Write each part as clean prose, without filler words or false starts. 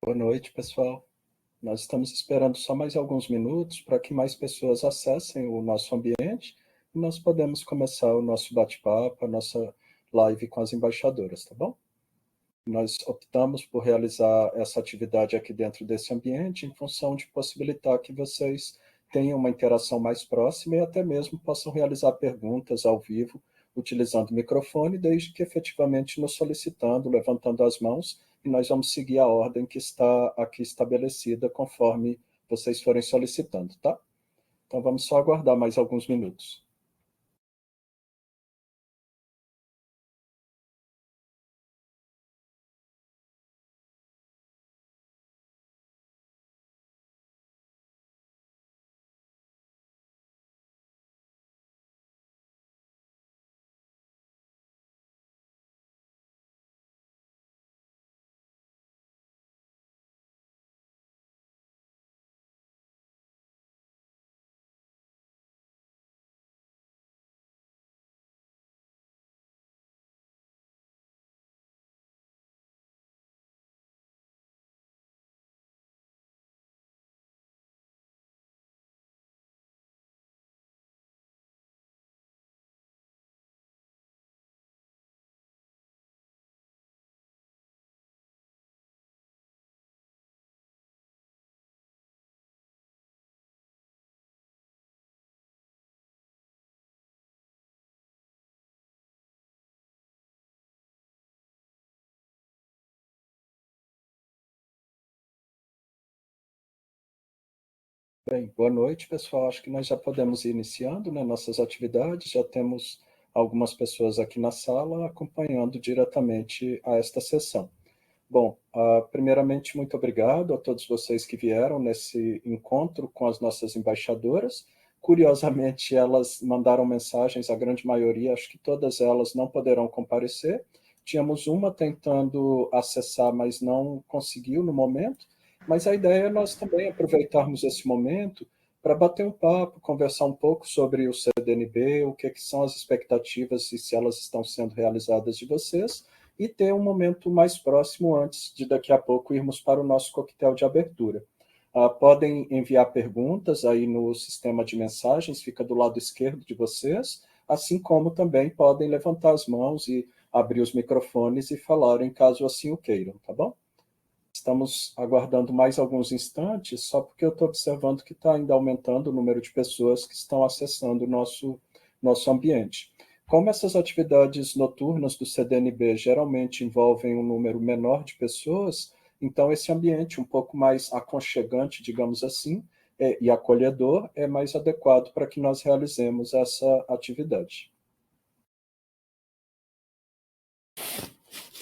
Boa noite, pessoal. Nós estamos esperando só mais alguns minutos para que mais pessoas acessem o nosso ambiente e nós podemos começar o nosso bate-papo, a nossa live com as embaixadoras, tá bom? Nós optamos por realizar essa atividade aqui dentro desse ambiente em função de possibilitar que vocês tenham uma interação mais próxima e até mesmo possam realizar perguntas ao vivo, utilizando o microfone, desde que efetivamente nos solicitando, levantando as mãos, e nós vamos seguir a ordem que está aqui estabelecida conforme vocês forem solicitando, tá? Então vamos só aguardar mais alguns minutos. Bem, boa noite, pessoal. Acho que nós já podemos ir iniciando, né, nossas atividades. Já temos algumas pessoas aqui na sala acompanhando diretamente a esta sessão. Bom, primeiramente, muito obrigado a todos vocês que vieram nesse encontro com as nossas embaixadoras. Curiosamente, elas mandaram mensagens, a grande maioria, acho que todas elas não poderão comparecer. Tínhamos uma tentando acessar, mas não conseguiu no momento. Mas a ideia é nós também aproveitarmos esse momento para bater um papo, conversar um pouco sobre o CDNB, o que são as expectativas e se elas estão sendo realizadas de vocês, e ter um momento mais próximo antes de daqui a pouco irmos para o nosso coquetel de abertura. Podem enviar perguntas aí no sistema de mensagens, fica do lado esquerdo de vocês, assim como também podem levantar as mãos e abrir os microfones e falarem caso assim o queiram, tá bom? Estamos aguardando mais alguns instantes, só porque eu estou observando que está ainda aumentando o número de pessoas que estão acessando o nosso ambiente. Como essas atividades noturnas do CDNB geralmente envolvem um número menor de pessoas, então esse ambiente um pouco mais aconchegante, digamos assim, e acolhedor, é mais adequado para que nós realizemos essa atividade.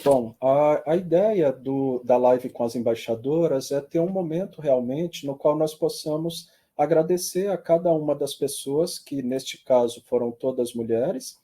Bom, a ideia da live com as embaixadoras é ter um momento realmente no qual nós possamos agradecer a cada uma das pessoas, que neste caso foram todas mulheres,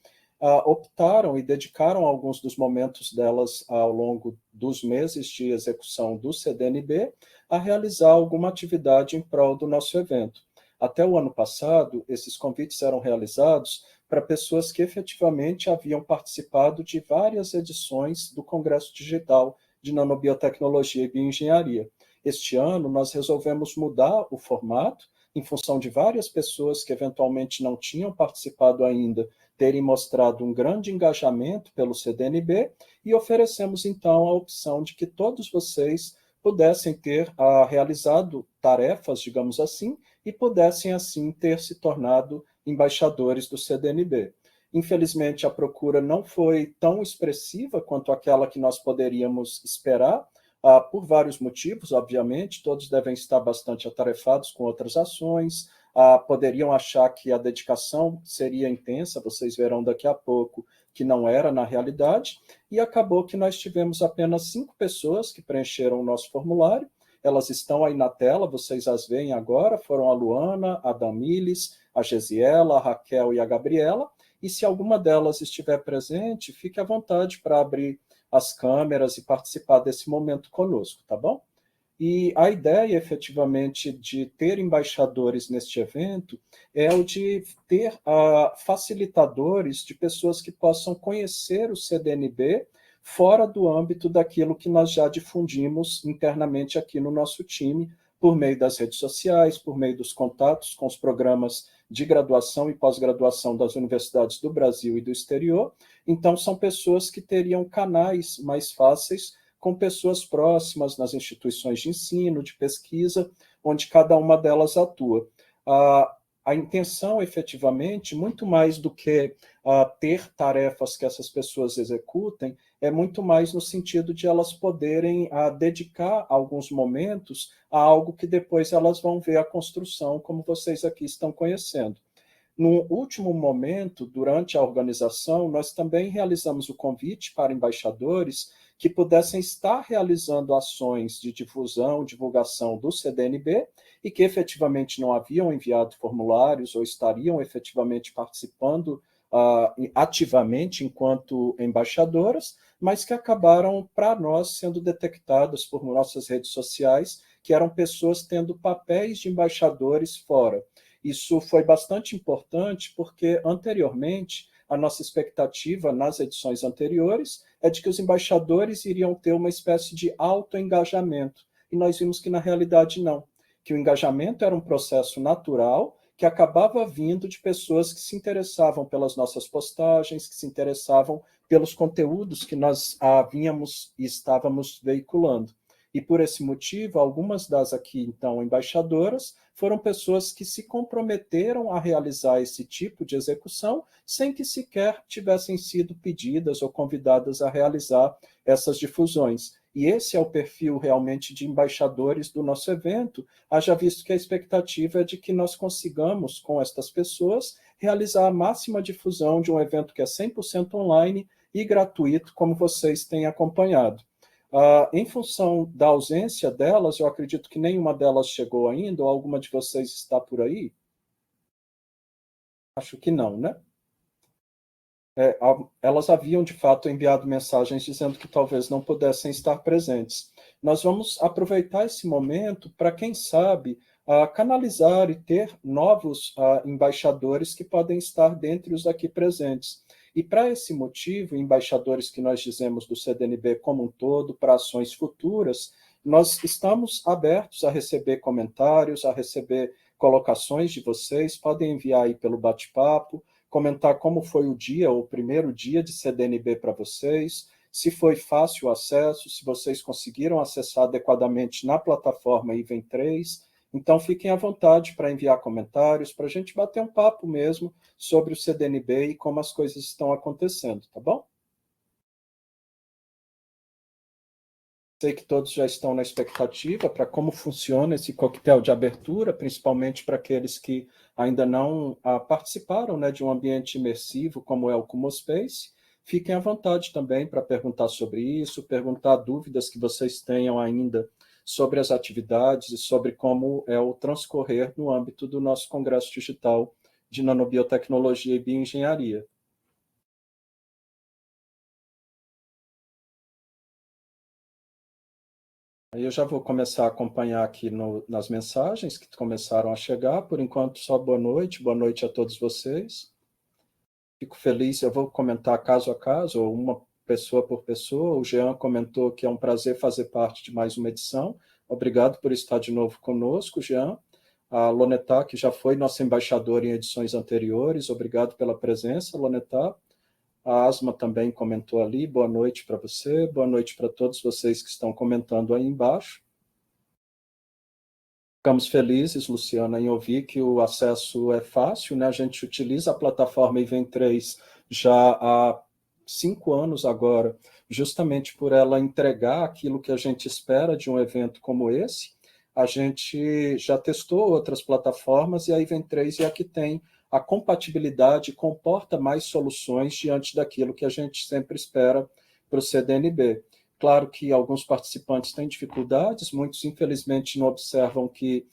optaram e dedicaram alguns dos momentos delas ao longo dos meses de execução do CDNB a realizar alguma atividade em prol do nosso evento. Até o ano passado, esses convites eram realizados para pessoas que efetivamente haviam participado de várias edições do Congresso Digital de Nanobiotecnologia e Bioengenharia. Este ano, nós resolvemos mudar o formato, em função de várias pessoas que eventualmente não tinham participado ainda terem mostrado um grande engajamento pelo CDNB, e oferecemos então a opção de que todos vocês pudessem ter realizado tarefas, digamos assim, e pudessem assim ter se tornado embaixadores do CDNB. Infelizmente, a procura não foi tão expressiva quanto aquela que nós poderíamos esperar, por vários motivos, obviamente, todos devem estar bastante atarefados com outras ações, poderiam achar que a dedicação seria intensa, vocês verão daqui a pouco que não era na realidade, e acabou que nós tivemos apenas 5 pessoas que preencheram o nosso formulário. Elas estão aí na tela, vocês as veem agora, foram a Luana, a Damiles, a Gesiela, a Raquel e a Gabriela, e se alguma delas estiver presente, fique à vontade para abrir as câmeras e participar desse momento conosco, tá bom? E a ideia, efetivamente, de ter embaixadores neste evento é o de ter facilitadores de pessoas que possam conhecer o CDNB, fora do âmbito daquilo que nós já difundimos internamente aqui no nosso time, por meio das redes sociais, por meio dos contatos com os programas de graduação e pós-graduação das universidades do Brasil e do exterior. Então, são pessoas que teriam canais mais fáceis com pessoas próximas nas instituições de ensino, de pesquisa, onde cada uma delas atua. A intenção, efetivamente, muito mais do que ter tarefas que essas pessoas executem, é muito mais no sentido de elas poderem dedicar alguns momentos a algo que depois elas vão ver a construção, como vocês aqui estão conhecendo. No último momento, durante a organização, nós também realizamos o convite para embaixadores que pudessem estar realizando ações de difusão, divulgação do CDNB e que efetivamente não haviam enviado formulários ou estariam efetivamente participando ativamente enquanto embaixadoras, mas que acabaram, para nós, sendo detectadas por nossas redes sociais, que eram pessoas tendo papéis de embaixadores fora. Isso foi bastante importante porque, anteriormente, a nossa expectativa nas edições anteriores é de que os embaixadores iriam ter uma espécie de autoengajamento. E nós vimos que, na realidade, não. Que o engajamento era um processo natural que acabava vindo de pessoas que se interessavam pelas nossas postagens, que se interessavam pelos conteúdos que nós havíamos e estávamos veiculando. E por esse motivo, algumas das aqui, então, embaixadoras, foram pessoas que se comprometeram a realizar esse tipo de execução sem que sequer tivessem sido pedidas ou convidadas a realizar essas difusões. E esse é o perfil realmente de embaixadores do nosso evento, haja visto que a expectativa é de que nós consigamos, com estas pessoas, realizar a máxima difusão de um evento que é 100% online e gratuito, como vocês têm acompanhado. Em função da ausência delas, eu acredito que nenhuma delas chegou ainda, ou alguma de vocês está por aí? Acho que não, né? Elas haviam, de fato, enviado mensagens dizendo que talvez não pudessem estar presentes. Nós vamos aproveitar esse momento para, quem sabe, canalizar e ter novos embaixadores que podem estar dentre os aqui presentes. E, para esse motivo, embaixadores que nós dizemos do CDNB como um todo, para ações futuras, nós estamos abertos a receber comentários, a receber colocações de vocês, podem enviar aí pelo bate-papo, comentar como foi o dia, o primeiro dia de CDNB para vocês, se foi fácil o acesso, se vocês conseguiram acessar adequadamente na plataforma Iven 3. Então, fiquem à vontade para enviar comentários, para a gente bater um papo mesmo sobre o CDNB e como as coisas estão acontecendo, tá bom? Sei que todos já estão na expectativa para como funciona esse coquetel de abertura, principalmente para aqueles que ainda não participaram, né, de um ambiente imersivo como é o Kumospace. Fiquem à vontade também para perguntar sobre isso, perguntar dúvidas que vocês tenham ainda sobre as atividades e sobre como é o transcorrer no âmbito do nosso Congresso Digital de Nanobiotecnologia e Bioengenharia. Aí eu já vou começar a acompanhar aqui nas mensagens que começaram a chegar. Por enquanto, só boa noite a todos vocês. Fico feliz, eu vou comentar caso a caso, ou uma pessoa por pessoa. O Jean comentou que é um prazer fazer parte de mais uma edição. Obrigado por estar de novo conosco, Jean. A Lonetá, que já foi nossa embaixadora em edições anteriores, obrigado pela presença, Lonetá. A Asma também comentou ali, boa noite para você, boa noite para todos vocês que estão comentando aí embaixo. Ficamos felizes, Luciana, em ouvir que o acesso é fácil, né? A gente utiliza a plataforma Iven 3 já há 5 anos agora, justamente por ela entregar aquilo que a gente espera de um evento como esse. A gente já testou outras plataformas e a Iven 3 é a que tem a compatibilidade, comporta mais soluções diante daquilo que a gente sempre espera para o CDNB. Claro que alguns participantes têm dificuldades, muitos infelizmente não observam que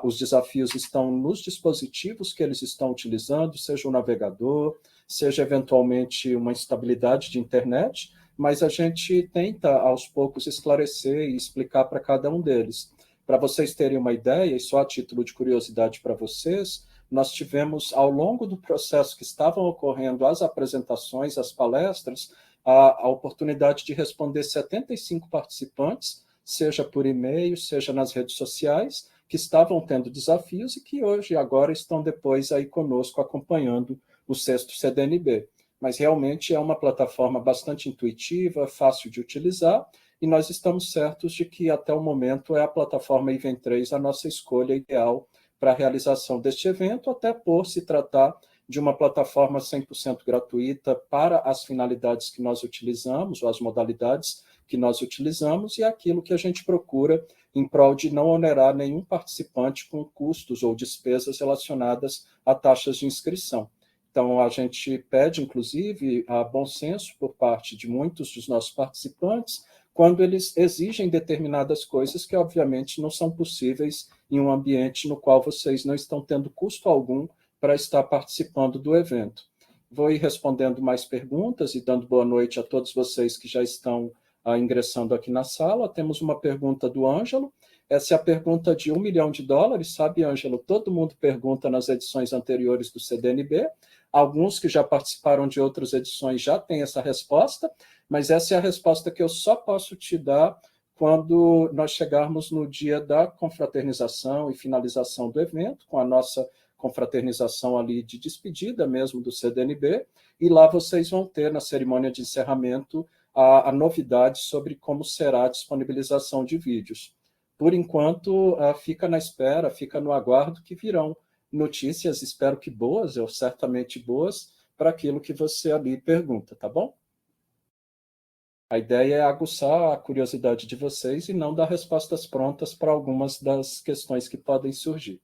os desafios estão nos dispositivos que eles estão utilizando, seja o navegador, seja eventualmente uma instabilidade de internet, mas a gente tenta aos poucos esclarecer e explicar para cada um deles. Para vocês terem uma ideia, e só a título de curiosidade para vocês, nós tivemos, ao longo do processo que estavam ocorrendo as apresentações, as palestras, a oportunidade de responder 75 participantes, seja por e-mail, seja nas redes sociais, que estavam tendo desafios e que hoje, agora, estão depois aí conosco acompanhando o sexto CDNB. Mas realmente é uma plataforma bastante intuitiva, fácil de utilizar, e nós estamos certos de que até o momento é a plataforma Event 3 a nossa escolha ideal para a realização deste evento, até por se tratar de uma plataforma 100% gratuita para as finalidades que nós utilizamos, ou as modalidades que nós utilizamos, e aquilo que a gente procura em prol de não onerar nenhum participante com custos ou despesas relacionadas a taxas de inscrição. Então, a gente pede, inclusive, a bom senso por parte de muitos dos nossos participantes, quando eles exigem determinadas coisas que, obviamente, não são possíveis em um ambiente no qual vocês não estão tendo custo algum para estar participando do evento. Vou ir respondendo mais perguntas e dando boa noite a todos vocês que já estão ingressando aqui na sala. Temos uma pergunta do Ângelo. Essa é a pergunta de $1 milhão, sabe, Ângelo? Todo mundo pergunta nas edições anteriores do CDNB. Alguns que já participaram de outras edições já têm essa resposta, mas essa é a resposta que eu só posso te dar quando nós chegarmos no dia da confraternização e finalização do evento, com a nossa confraternização ali de despedida mesmo do CDNB, e lá vocês vão ter, na cerimônia de encerramento, a novidade sobre como será a disponibilização de vídeos. Por enquanto, fica na espera, fica no aguardo que virão notícias, espero que boas, ou certamente boas, para aquilo que você ali pergunta, tá bom? A ideia é aguçar a curiosidade de vocês e não dar respostas prontas para algumas das questões que podem surgir.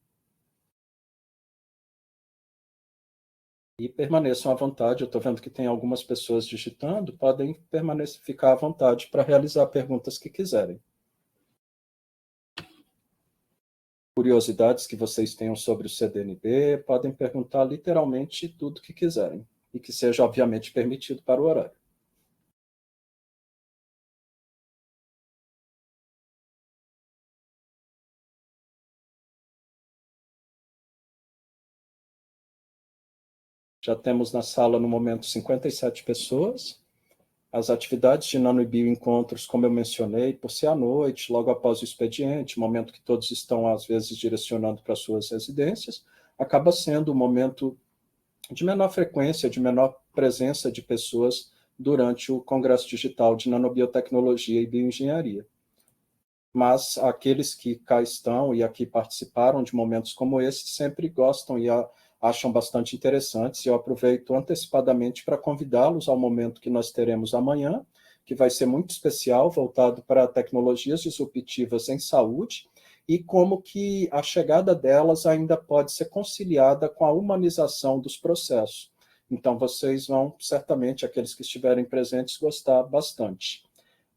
E permaneçam à vontade, eu estou vendo que tem algumas pessoas digitando, podem permanecer, ficar à vontade para realizar perguntas que quiserem. Curiosidades que vocês tenham sobre o CDNB, podem perguntar literalmente tudo que quiserem, e que seja, obviamente, permitido para o horário. Já temos na sala, no momento, 57 pessoas. As atividades de nano e bioencontros, como eu mencionei, por ser à noite, logo após o expediente, momento que todos estão, às vezes, direcionando para suas residências, acaba sendo um momento de menor frequência, de menor presença de pessoas durante o Congresso Digital de Nanobiotecnologia e Bioengenharia. Mas aqueles que cá estão e aqui participaram de momentos como esse sempre gostam e acham bastante interessantes, e eu aproveito antecipadamente para convidá-los ao momento que nós teremos amanhã, que vai ser muito especial, voltado para tecnologias disruptivas em saúde, e como que a chegada delas ainda pode ser conciliada com a humanização dos processos. Então, vocês vão, certamente, aqueles que estiverem presentes, gostar bastante.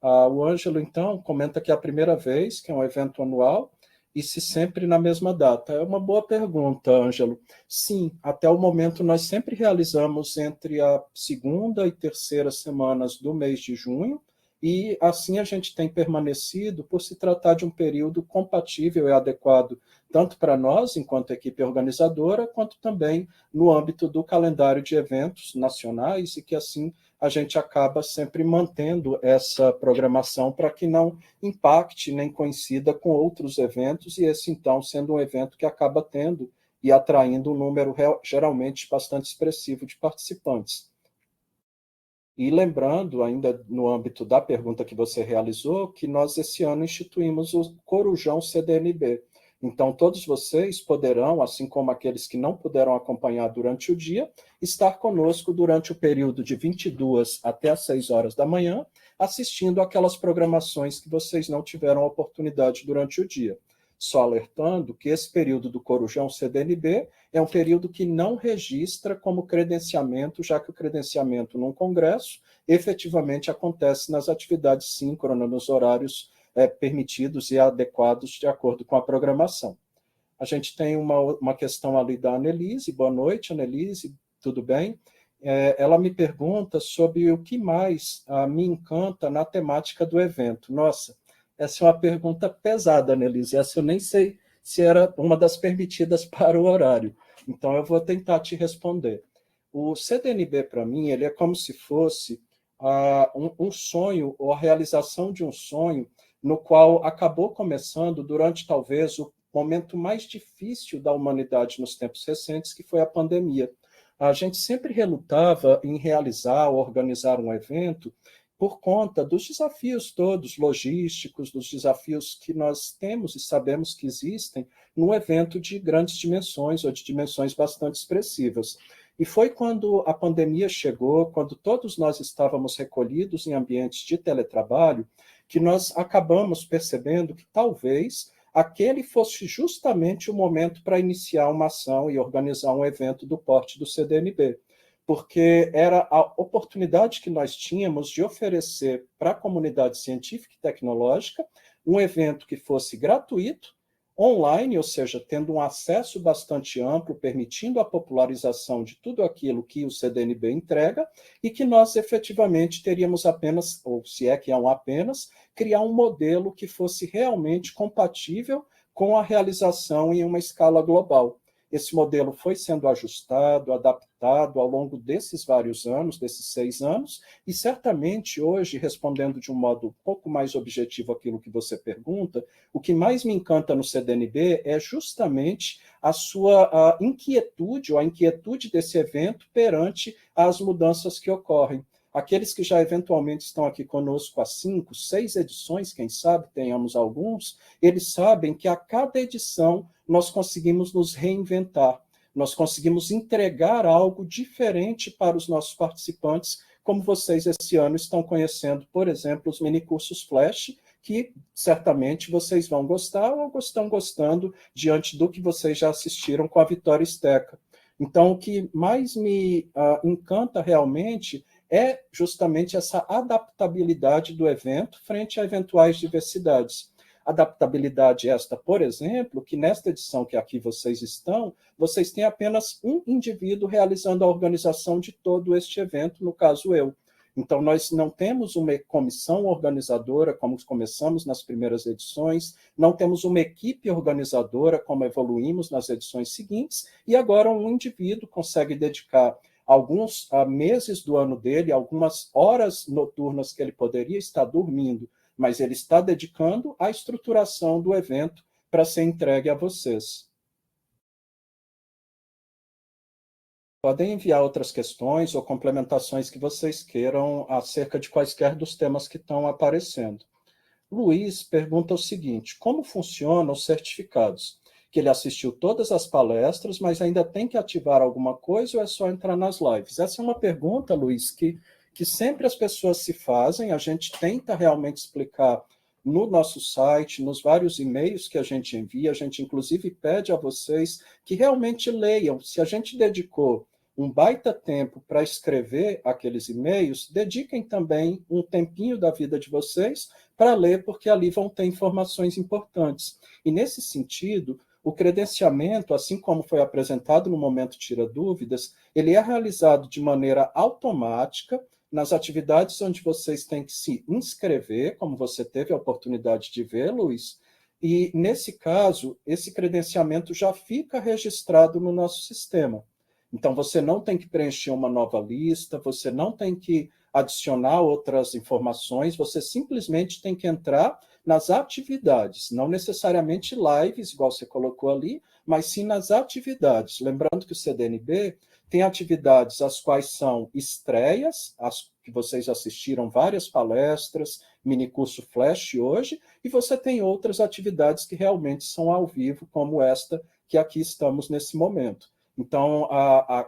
O Ângelo, então, comenta que é a primeira vez que é um evento anual, e se sempre na mesma data. É uma boa pergunta, Ângelo. Sim, até o momento nós sempre realizamos entre a segunda e terceira semanas do mês de junho, e assim a gente tem permanecido por se tratar de um período compatível e adequado tanto para nós, enquanto equipe organizadora, quanto também no âmbito do calendário de eventos nacionais, e que assim a gente acaba sempre mantendo essa programação para que não impacte nem coincida com outros eventos, e esse, então, sendo um evento que acaba tendo e atraindo um número geralmente bastante expressivo de participantes. E lembrando, ainda no âmbito da pergunta que você realizou, que nós esse ano instituímos o Corujão CDNB. Então, todos vocês poderão, assim como aqueles que não puderam acompanhar durante o dia, estar conosco durante o período de 22 até as 6 horas da manhã, assistindo aquelas programações que vocês não tiveram oportunidade durante o dia. Só alertando que esse período do Corujão CDNB é um período que não registra como credenciamento, já que o credenciamento num congresso efetivamente acontece nas atividades síncronas, nos horários permitidos e adequados de acordo com a programação. A gente tem uma questão ali da Annelise. Boa noite, Annelise, tudo bem? Ela me pergunta sobre o que mais me encanta na temática do evento. Nossa, essa é uma pergunta pesada, Annelise. Essa eu nem sei se era uma das permitidas para o horário. Então, eu vou tentar te responder. O CDNB, para mim, ele é como se fosse um sonho, ou a realização de um sonho, no qual acabou começando durante talvez o momento mais difícil da humanidade nos tempos recentes, que foi a pandemia. A gente sempre relutava em realizar ou organizar um evento por conta dos desafios todos logísticos, dos desafios que nós temos e sabemos que existem num evento de grandes dimensões ou de dimensões bastante expressivas. E foi quando a pandemia chegou, quando todos nós estávamos recolhidos em ambientes de teletrabalho, que nós acabamos percebendo que talvez aquele fosse justamente o momento para iniciar uma ação e organizar um evento do porte do CDNB, porque era a oportunidade que nós tínhamos de oferecer para a comunidade científica e tecnológica um evento que fosse gratuito, online, ou seja, tendo um acesso bastante amplo, permitindo a popularização de tudo aquilo que o CDNB entrega, e que nós efetivamente teríamos apenas, ou se é que é um apenas, criar um modelo que fosse realmente compatível com a realização em uma escala global. Esse modelo foi sendo ajustado, adaptado ao longo desses vários anos, desses 6 anos, e certamente hoje, respondendo de um modo um pouco mais objetivo aquilo que você pergunta, o que mais me encanta no CDNB é justamente a sua inquietude, ou a inquietude desse evento perante as mudanças que ocorrem. Aqueles que já eventualmente estão aqui conosco há 5, 6 edições, quem sabe tenhamos alguns, eles sabem que a cada edição nós conseguimos nos reinventar, nós conseguimos entregar algo diferente para os nossos participantes, como vocês esse ano estão conhecendo, por exemplo, os minicursos Flash, que certamente vocês vão gostar ou estão gostando diante do que vocês já assistiram com a Vitória Esteca. Então, o que mais me encanta realmente é justamente essa adaptabilidade do evento frente a eventuais diversidades. Adaptabilidade esta, por exemplo, que nesta edição que aqui vocês estão, vocês têm apenas um indivíduo realizando a organização de todo este evento, no caso eu. Então, nós não temos uma comissão organizadora, como começamos nas primeiras edições, não temos uma equipe organizadora, como evoluímos nas edições seguintes, e agora um indivíduo consegue dedicar alguns meses do ano dele, algumas horas noturnas que ele poderia estar dormindo, mas ele está dedicando à estruturação do evento para ser entregue a vocês. Podem enviar outras questões ou complementações que vocês queiram acerca de quaisquer dos temas que estão aparecendo. Luiz pergunta o seguinte: como funcionam os certificados? Que ele assistiu todas as palestras, mas ainda tem que ativar alguma coisa ou é só entrar nas lives? Essa é uma pergunta, Luiz, que sempre as pessoas se fazem, a gente tenta realmente explicar no nosso site, nos vários e-mails que a gente envia, a gente inclusive pede a vocês que realmente leiam. Se a gente dedicou um baita tempo para escrever aqueles e-mails, dediquem também um tempinho da vida de vocês para ler, porque ali vão ter informações importantes. E nesse sentido, o credenciamento, assim como foi apresentado no momento Tira Dúvidas, ele é realizado de maneira automática nas atividades onde vocês têm que se inscrever, como você teve a oportunidade de ver, Luiz, e nesse caso, esse credenciamento já fica registrado no nosso sistema. Então, você não tem que preencher uma nova lista, você não tem que adicionar outras informações, você simplesmente tem que entrar nas atividades, não necessariamente lives, igual você colocou ali, mas sim nas atividades. Lembrando que o CDNB tem atividades as quais são estreias, as que vocês assistiram várias palestras, minicurso Flash hoje, e você tem outras atividades que realmente são ao vivo, como esta que aqui estamos nesse momento. Então,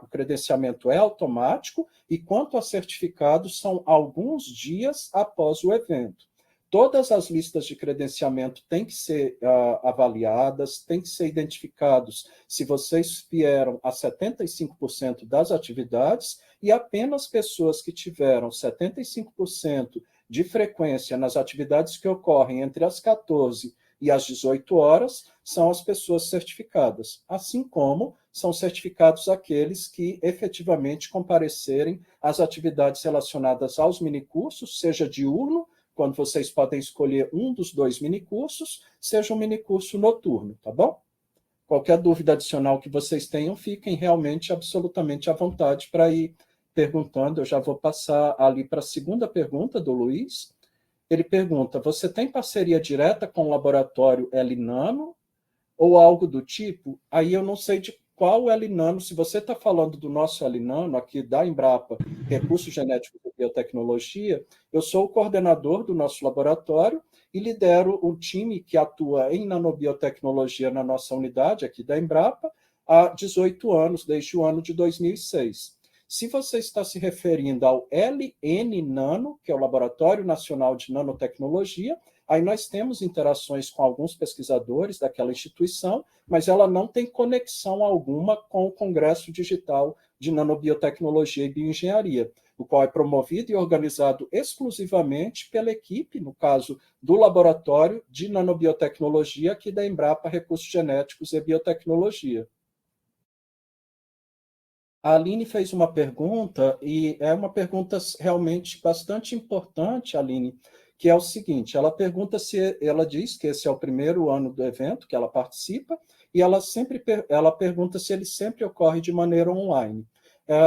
o credenciamento é automático e, quanto a certificados, são alguns dias após o evento. Todas as listas de credenciamento têm que ser avaliadas, têm que ser identificados se vocês vieram a 75% das atividades e apenas pessoas que tiveram 75% de frequência nas atividades que ocorrem entre as 14 e as 18 horas são as pessoas certificadas, assim como são certificados aqueles que efetivamente comparecerem às atividades relacionadas aos minicursos, seja diurno, quando vocês podem escolher um dos 2 minicursos, seja um minicurso noturno, tá bom? Qualquer dúvida adicional que vocês tenham, fiquem realmente absolutamente à vontade para ir perguntando, eu já vou passar ali para a segunda pergunta do Luiz. Ele pergunta: você tem parceria direta com o laboratório L-Nano ou algo do tipo? Aí eu não sei de qual L-Nano, se você está falando do nosso L-Nano, aqui da Embrapa, Recursos Genéticos e Biotecnologia, eu sou o coordenador do nosso laboratório e lidero o time que atua em nanobiotecnologia na nossa unidade aqui da Embrapa há 18 anos, desde o ano de 2006. Se você está se referindo ao LN Nano, que é o Laboratório Nacional de Nanotecnologia, aí nós temos interações com alguns pesquisadores daquela instituição, mas ela não tem conexão alguma com o Congresso Digital de Nanobiotecnologia e Bioengenharia, o qual é promovido e organizado exclusivamente pela equipe, no caso do Laboratório de Nanobiotecnologia aqui da Embrapa Recursos Genéticos e Biotecnologia. A Aline fez uma pergunta, e é uma pergunta realmente bastante importante, Aline, que é o seguinte: ela pergunta se ela diz que esse é o primeiro ano do evento que ela participa, e ela pergunta se ele sempre ocorre de maneira online.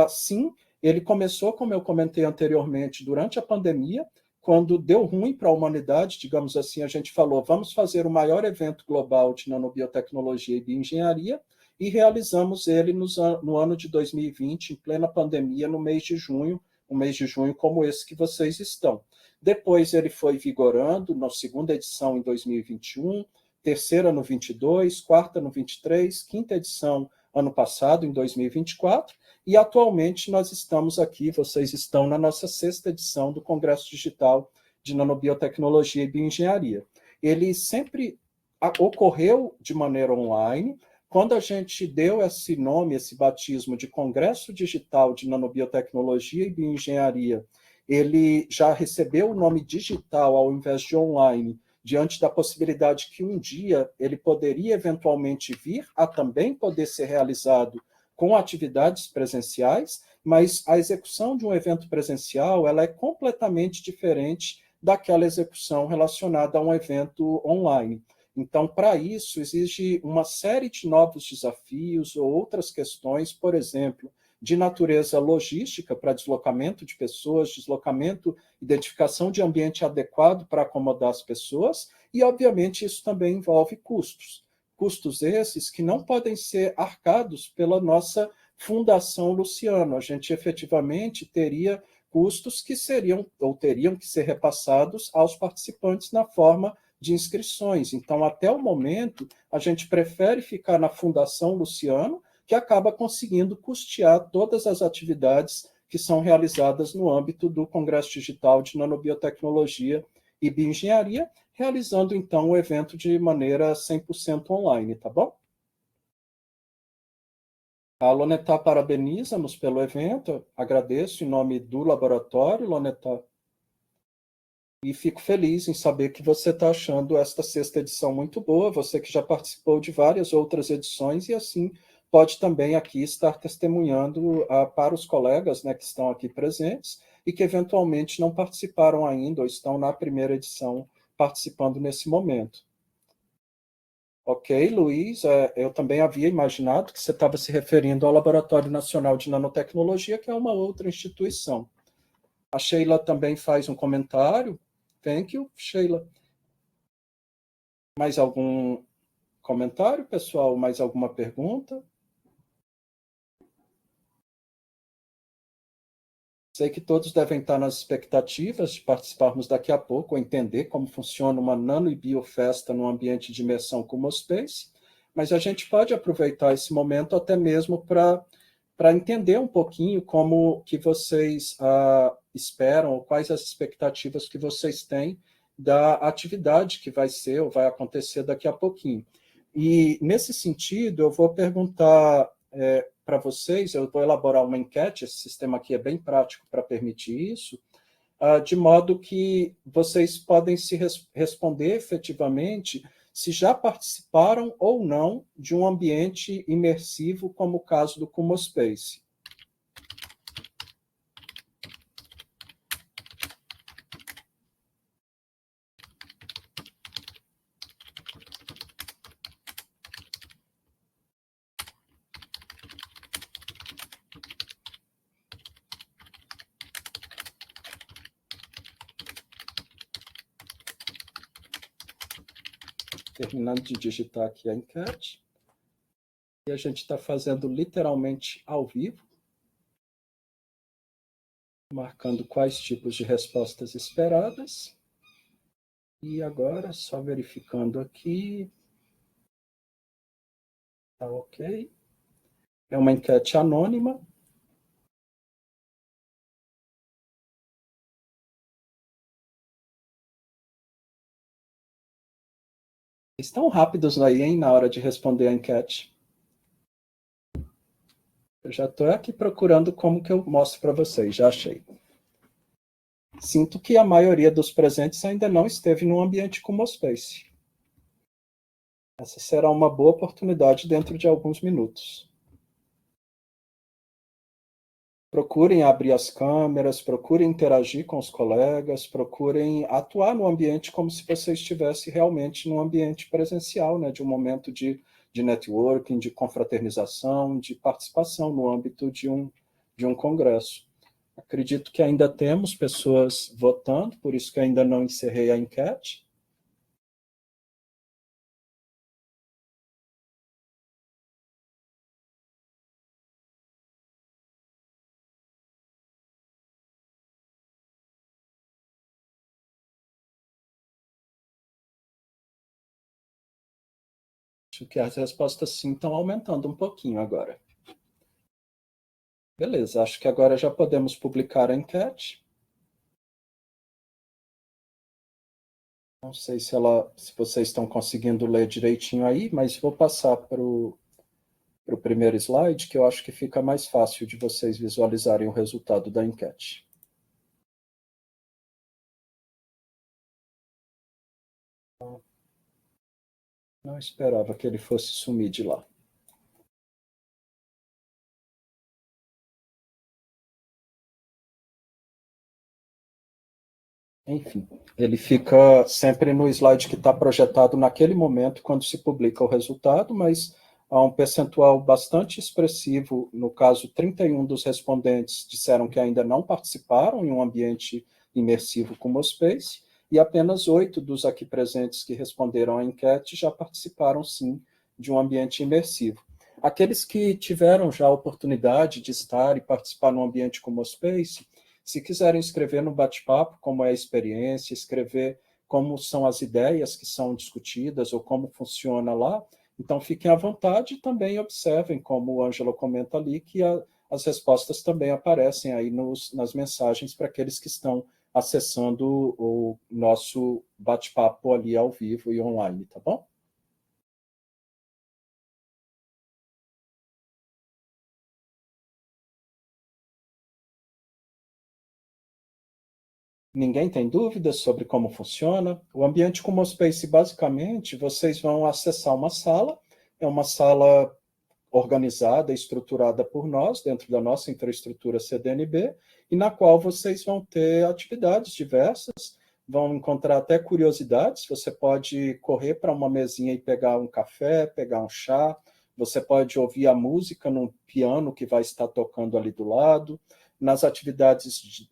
Sim, ele começou, como eu comentei anteriormente, durante a pandemia, quando deu ruim para a humanidade, digamos assim, a gente falou, vamos fazer o maior evento global de nanobiotecnologia e bioengenharia, e realizamos ele no ano de 2020, em plena pandemia, no mês de junho, um mês de junho como esse que vocês estão. Depois ele foi vigorando, na segunda edição em 2021, terceira no 22, quarta no 23, quinta edição ano passado, em 2024, e atualmente nós estamos aqui, vocês estão na nossa sexta edição do Congresso Digital de Nanobiotecnologia e Bioengenharia. Ele sempre ocorreu de maneira online. Quando a gente deu esse nome, esse batismo de Congresso Digital de Nanobiotecnologia e Bioengenharia, ele já recebeu o nome digital ao invés de online, diante da possibilidade que um dia ele poderia eventualmente vir a também poder ser realizado com atividades presenciais, mas a execução de um evento presencial ela é completamente diferente daquela execução relacionada a um evento online. Então, para isso, exige uma série de novos desafios ou outras questões, por exemplo, de natureza logística para deslocamento de pessoas, deslocamento, identificação de ambiente adequado para acomodar as pessoas, e, obviamente, isso também envolve custos. Custos esses que não podem ser arcados pela nossa Fundação Luciano. A gente efetivamente teria custos que seriam ou teriam que ser repassados aos participantes na forma de inscrições. Então, até o momento, a gente prefere ficar na Fundação Luciano, que acaba conseguindo custear todas as atividades que são realizadas no âmbito do Congresso Digital de Nanobiotecnologia e Bioengenharia, realizando, então, o evento de maneira 100% online, tá bom? A Lonetá parabeniza-nos pelo evento, agradeço em nome do laboratório, Lonetá. E fico feliz em saber que você está achando esta sexta edição muito boa, você que já participou de várias outras edições e assim pode também aqui estar testemunhando para os colegas, né, que estão aqui presentes e que eventualmente não participaram ainda ou estão na primeira edição participando nesse momento. Ok, Luiz, eu também havia imaginado que você estava se referindo ao Laboratório Nacional de Nanotecnologia, que é uma outra instituição. A Sheila também faz um comentário. Thank you, Sheila. Mais algum comentário, pessoal? Mais alguma pergunta? Sei que todos devem estar nas expectativas de participarmos daqui a pouco, ou entender como funciona uma nano e biofesta no ambiente de imersão como o Space, mas a gente pode aproveitar esse momento até mesmo para entender um pouquinho como que vocês esperam, ou quais as expectativas que vocês têm da atividade que vai ser ou vai acontecer daqui a pouquinho. E, nesse sentido, eu vou perguntar para vocês, eu vou elaborar uma enquete, esse sistema aqui é bem prático para permitir isso, de modo que vocês podem se responder efetivamente se já participaram ou não de um ambiente imersivo, como o caso do Kumo Space. terminando de digitar aqui a enquete. E a gente está fazendo literalmente ao vivo, marcando quais tipos de respostas esperadas. E agora, só verificando aqui. Tá ok. É uma enquete anônima. Estão rápidos aí, hein, na hora de responder a enquete. Eu já estou aqui procurando como que eu mostro para vocês, já achei. Sinto que a maioria dos presentes ainda não esteve num ambiente como o Space. Essa será uma boa oportunidade dentro de alguns minutos. Procurem abrir as câmeras, procurem interagir com os colegas, procurem atuar no ambiente como se você estivesse realmente num ambiente presencial, né, de um momento de networking, de confraternização, de participação no âmbito de um congresso. Acredito que ainda temos pessoas votando, por isso que ainda não encerrei a enquete. Acho que as respostas sim estão aumentando um pouquinho agora. Beleza, acho que agora já podemos publicar a enquete. Não sei se vocês estão conseguindo ler direitinho aí, mas vou passar para o primeiro slide, que eu acho que fica mais fácil de vocês visualizarem o resultado da enquete. Não esperava que ele fosse sumir de lá. Enfim, ele fica sempre no slide que está projetado naquele momento, quando se publica o resultado, mas há um percentual bastante expressivo. No caso, 31 dos respondentes disseram que ainda não participaram em um ambiente imersivo como o Space, e apenas 8 dos aqui presentes que responderam à enquete já participaram, sim, de um ambiente imersivo. Aqueles que tiveram já a oportunidade de estar e participar num ambiente como o Space, se quiserem escrever no bate-papo como é a experiência, escrever como são as ideias que são discutidas ou como funciona lá, então fiquem à vontade e também observem, como o Ângelo comenta ali, que as respostas também aparecem aí nas mensagens para aqueles que estão acessando o nosso bate-papo ali ao vivo e online, tá bom? Ninguém tem dúvidas sobre como funciona? O ambiente como o Space, basicamente, vocês vão acessar uma sala, é uma sala organizada, estruturada por nós, dentro da nossa infraestrutura CDNB, e na qual vocês vão ter atividades diversas, vão encontrar até curiosidades, você pode correr para uma mesinha e pegar um café, pegar um chá, você pode ouvir a música num piano que vai estar tocando ali do lado, nas atividades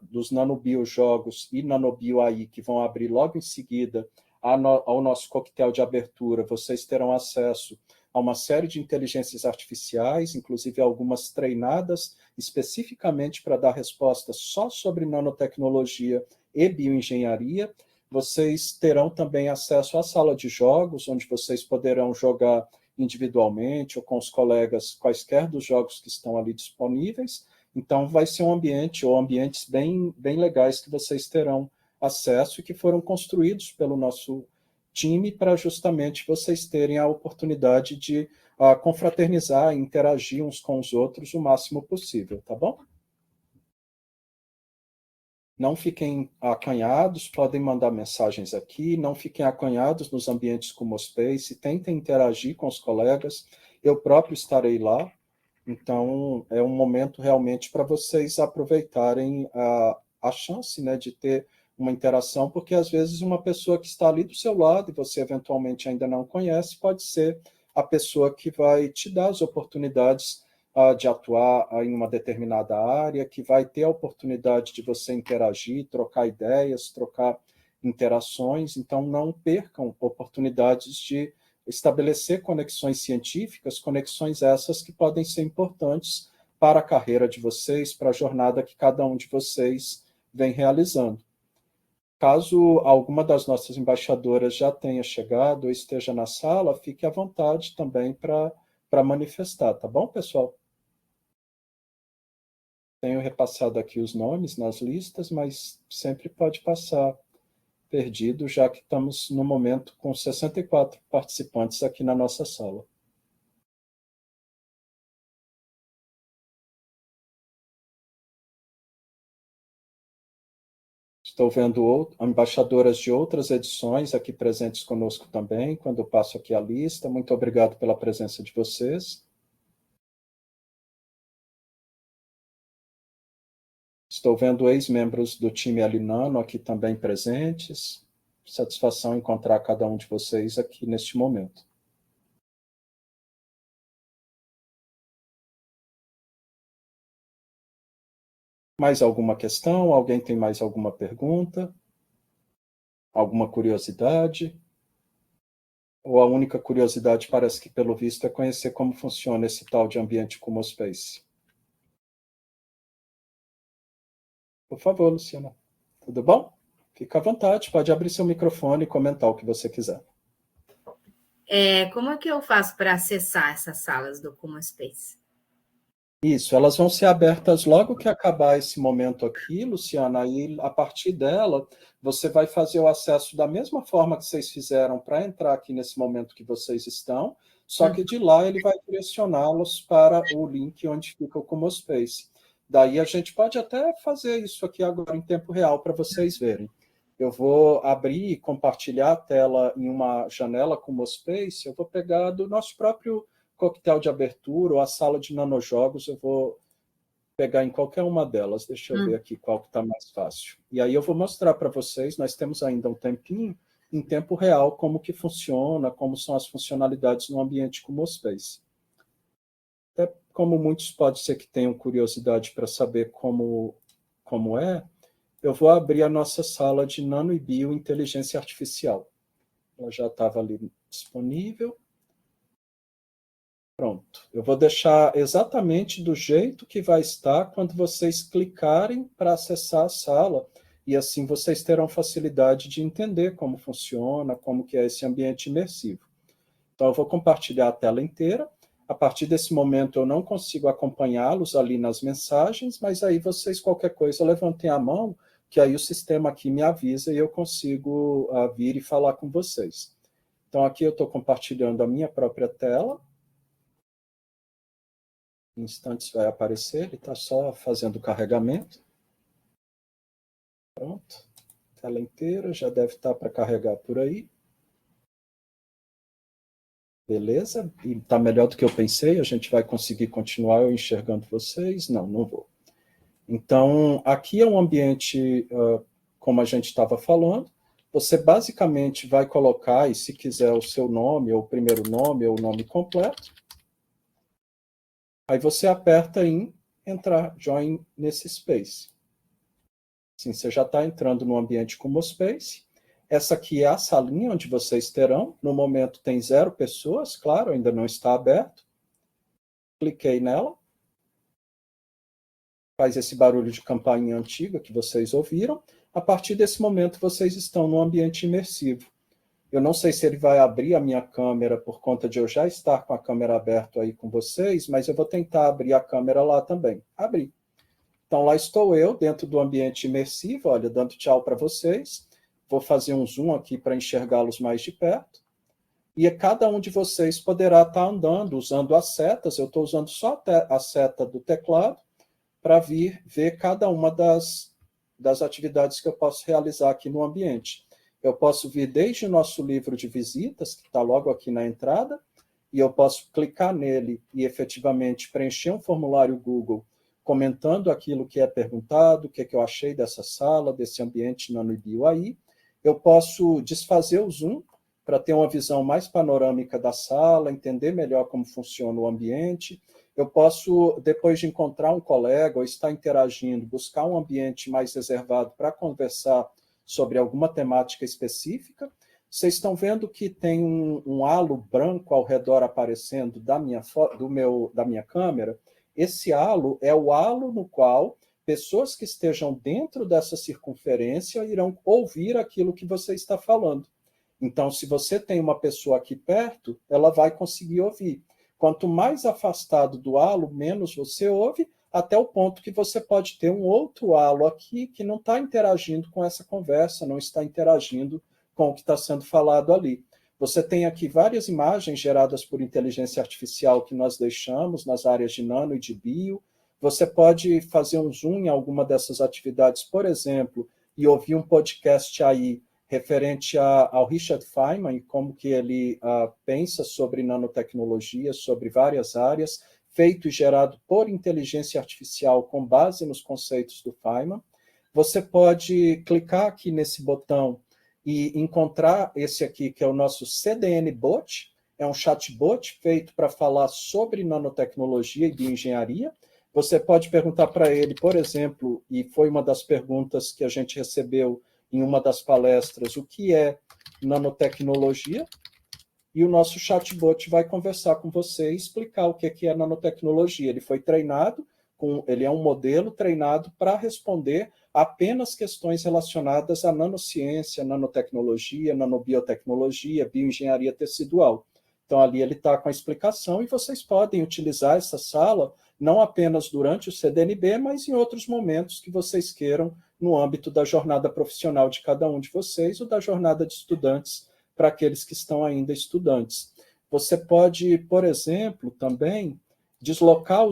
dos nanobiojogos e nanobio AI, que vão abrir logo em seguida ao nosso coquetel de abertura, vocês terão acesso a uma série de inteligências artificiais, inclusive algumas treinadas especificamente para dar respostas só sobre nanotecnologia e bioengenharia. Vocês terão também acesso à sala de jogos, onde vocês poderão jogar individualmente ou com os colegas quaisquer dos jogos que estão ali disponíveis. Então, vai ser um ambiente ou ambientes bem legais que vocês terão acesso e que foram construídos pelo nosso time para justamente vocês terem a oportunidade de confraternizar, interagir uns com os outros o máximo possível, tá bom? Não fiquem acanhados, podem mandar mensagens aqui, não fiquem acanhados nos ambientes como o Space, tentem interagir com os colegas, eu próprio estarei lá, então é um momento realmente para vocês aproveitarem a chance, né, de ter uma interação, porque às vezes uma pessoa que está ali do seu lado e você eventualmente ainda não conhece, pode ser a pessoa que vai te dar as oportunidades de atuar em uma determinada área, que vai ter a oportunidade de você interagir, trocar ideias, trocar interações, então não percam oportunidades de estabelecer conexões científicas, conexões essas que podem ser importantes para a carreira de vocês, para a jornada que cada um de vocês vem realizando. Caso alguma das nossas embaixadoras já tenha chegado ou esteja na sala, fique à vontade também para manifestar, tá bom, pessoal? Tenho repassado aqui os nomes nas listas, mas sempre pode passar perdido, já que estamos no momento com 64 participantes aqui na nossa sala. Estou vendo embaixadoras de outras edições aqui presentes conosco também, quando eu passo aqui a lista. Muito obrigado pela presença de vocês. Estou vendo ex-membros do time Alinano aqui também presentes. Satisfação encontrar cada um de vocês aqui neste momento. Mais alguma questão? Alguém tem mais alguma pergunta? Alguma curiosidade? Ou a única curiosidade parece que, pelo visto, é conhecer como funciona esse tal de ambiente Cumospace? Por favor, Luciana. Tudo bom? Fica à vontade, pode abrir seu microfone e comentar o que você quiser. Como é que eu faço para acessar essas salas do Cumospace? Isso, elas vão ser abertas logo que acabar esse momento aqui, Luciana, aí a partir dela você vai fazer o acesso da mesma forma que vocês fizeram para entrar aqui nesse momento que vocês estão, só que de lá ele vai direcioná-los para o link onde fica o Cumospace. Daí a gente pode até fazer isso aqui agora em tempo real para vocês verem. Eu vou abrir e compartilhar a tela em uma janela Cumospace, eu vou pegar do nosso próprio coquetel de abertura ou a sala de nanojogos, eu vou pegar em qualquer uma delas. Deixa eu ver aqui qual que está mais fácil. E aí eu vou mostrar para vocês, nós temos ainda um tempinho, em tempo real, como que funciona, como são as funcionalidades no ambiente Cumospace. Até como muitos pode ser que tenham curiosidade para saber como é, eu vou abrir a nossa sala de nano e bio inteligência artificial. Ela já estava ali disponível. Pronto. Eu vou deixar exatamente do jeito que vai estar quando vocês clicarem para acessar a sala, e assim vocês terão facilidade de entender como funciona, como que é esse ambiente imersivo. Então, eu vou compartilhar a tela inteira. A partir desse momento, eu não consigo acompanhá-los ali nas mensagens, mas aí vocês, qualquer coisa, levantem a mão, que aí o sistema aqui me avisa e eu consigo vir e falar com vocês. Então, aqui eu estou compartilhando a minha própria tela. Em instantes vai aparecer, ele está só fazendo o carregamento. Pronto. Tela inteira, já deve estar para carregar por aí. Beleza? E está melhor do que eu pensei, a gente vai conseguir continuar eu enxergando vocês? Não, não vou. Então, aqui é um ambiente, como a gente estava falando, você basicamente vai colocar, e se quiser o seu nome, ou o primeiro nome, ou o nome completo, aí você aperta em entrar, join nesse space. Assim, você já está entrando no ambiente Cumospace. Essa aqui é a salinha onde vocês terão. No momento tem 0 pessoas, claro, ainda não está aberto. Cliquei nela. Faz esse barulho de campainha antiga que vocês ouviram. A partir desse momento, vocês estão no ambiente imersivo. Eu não sei se ele vai abrir a minha câmera por conta de eu já estar com a câmera aberta aí com vocês, mas eu vou tentar abrir a câmera lá também. Abri. Então, lá estou eu, dentro do ambiente imersivo, olha, dando tchau para vocês. Vou fazer um zoom aqui para enxergá-los mais de perto. E cada um de vocês poderá estar andando, usando as setas. Eu estou usando só a seta do teclado para vir ver cada uma das atividades que eu posso realizar aqui no ambiente. Eu posso vir desde o nosso livro de visitas, que está logo aqui na entrada, e eu posso clicar nele e efetivamente preencher um formulário Google comentando aquilo que é perguntado, o que, é que eu achei dessa sala, desse ambiente NanoBio aí. Eu posso desfazer o zoom para ter uma visão mais panorâmica da sala, entender melhor como funciona o ambiente. Eu posso, depois de encontrar um colega ou estar interagindo, buscar um ambiente mais reservado para conversar sobre alguma temática específica. Vocês estão vendo que tem um halo branco ao redor aparecendo da minha câmera? Esse halo é o halo no qual pessoas que estejam dentro dessa circunferência irão ouvir aquilo que você está falando. Então, se você tem uma pessoa aqui perto, ela vai conseguir ouvir. Quanto mais afastado do halo, menos você ouve, até o ponto que você pode ter um outro halo aqui que não está interagindo com essa conversa, não está interagindo com o que está sendo falado ali. Você tem aqui várias imagens geradas por inteligência artificial que nós deixamos nas áreas de nano e de bio. Você pode fazer um zoom em alguma dessas atividades, por exemplo, e ouvir um podcast aí referente ao Richard Feynman e como que ele pensa sobre nanotecnologia, sobre várias áreas, feito e gerado por inteligência artificial com base nos conceitos do Feynman. Você pode clicar aqui nesse botão e encontrar esse aqui, que é o nosso CDN Bot, é um chatbot feito para falar sobre nanotecnologia e bioengenharia. Você pode perguntar para ele, por exemplo, e foi uma das perguntas que a gente recebeu em uma das palestras, o que é nanotecnologia, e o nosso chatbot vai conversar com você e explicar o que é nanotecnologia. Ele foi treinado, ele é um modelo treinado para responder apenas questões relacionadas à nanociência, nanotecnologia, nanobiotecnologia, bioengenharia tecidual. Então, ali ele está com a explicação e vocês podem utilizar essa sala não apenas durante o CDNB, mas em outros momentos que vocês queiram no âmbito da jornada profissional de cada um de vocês ou da jornada de estudantes para aqueles que estão ainda estudantes. Você pode, por exemplo, também deslocar